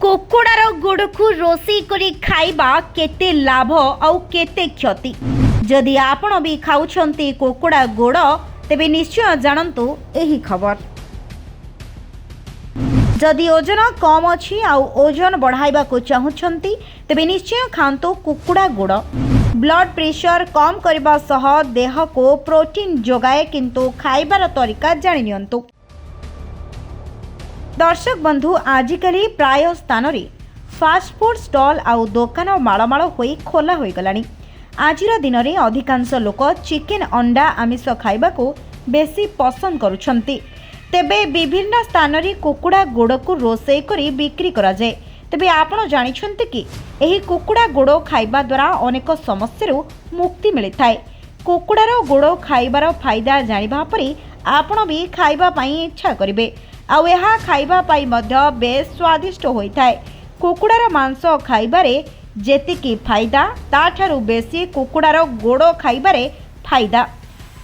कुकुड़ार गोड़ को रोषे करी खाइबा केते लाभ आउ केते क्षति। जदि आपण भी खाउछंती कुकुड़ा गोड़ तेबे निश्चय जानंतु एही खबर। जदि ओजन कम अछि आउ ओजन बढ़ाइबा को चाहुछंती तेबे निश्चय खांतु कुकुड़ा गोड़। ब्लड प्रेशर कम करबा सह देह को प्रोटीन जोगाए किंतु खाइबार तरीका जानि नियंतु। दर्शक बंधु आजिकली प्राय स्थान रे फास्ट फूड स्टॉल आउ दुकान माळमाळ होई खोला होई गलानी। आजिर दिन रे अधिकांश लोक चिकेन अंडा आमिष खाइबा को बेसी पसंद करुछंती। तेबे विभिन्न स्थान रे कुकुड़ा गोड़ को रोषे करी बिक्री करा जाय। तेबे आपण जानिछंती कि एही कुकुड़ा गोड़ खाइबा द्वारा अनेक समस्या मुक्ति मिलिथाय। कुकुड़ार गोड़ खाइबार फायदा जानिबा परी आपण भी खाइबा पई इच्छा करिवे आउ यह खाइबा पाई मध्य बेस स्वादिष्ट होइथाय। कुकुड़ार मांस खाइबारे जेतिकी फायदा ताठारु बेसी कुकुड़ार गोड़ खाइबारे फायदा,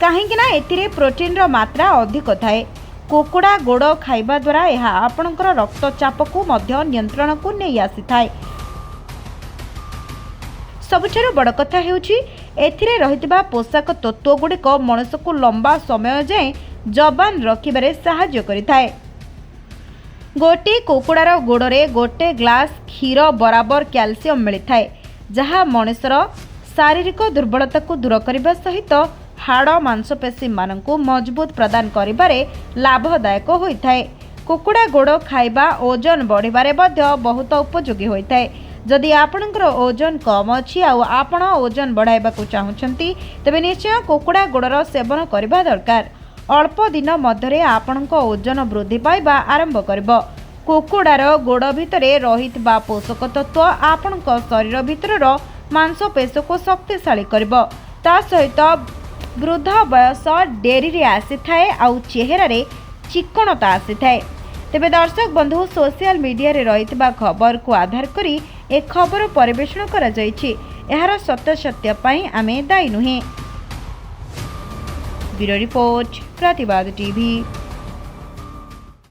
काहेकि ना एथिरे प्रोटीन रो मात्रा अधिक थाए। कुकुड़ा गोड़ खाइबा द्वारा यह आपणकर रक्तचाप को मध्य नियंत्रण को नहीं आसीथाय। सबुठारु बड़ कथा हेउची एथिरे रहितबा पोषक तत्व गुड़िक मनुष्य को लंबा समय जाए जबान रखिबारे सहायता करिथाय। गोटे कुकुड़ार गोड़े गोटे ग्लास क्षीर बराबर कैल्शियम मिलता है, जहाँ मनुष्यर शारीरिक दुर्बलता को दूर करने सहित हाड़ मांसपेशी मानक मजबूत प्रदान करिबारे लाभदायक होता है। कुकुड़ा गोड़ खाइबा ओजन बढ़िबारे मध्य बहुत उपयोगी होता है। जदि आपणकर ओजन कम अच्छी आउ आपण ओजन बढ़ाइबा को चाहुछंती तेबे निश्चय कुकुड़ा गोड़र सेवन करबा दरकार। अल्प दिन मध्य आपणक ओजन वृद्धि पाइबा आरंभ करिब। कुकुड़ार गोड़ भितरे रहितबा पोषक तत्व आपणक शरीर भितरर मांसपेशी को शक्तिशाली करिब। ता सहित वृद्ध बयस डेरी रे आसीथाए आउ चेहरा रे चिकणता आसीथाए। तेबे दर्शक बंधु सोशल मीडिया रे रहितबा खबर को आधार करी ए खबर परिवेषण करा जायछि। एहार सत्य पई आमे दायी नुहे। Bureau report Pratibad TV.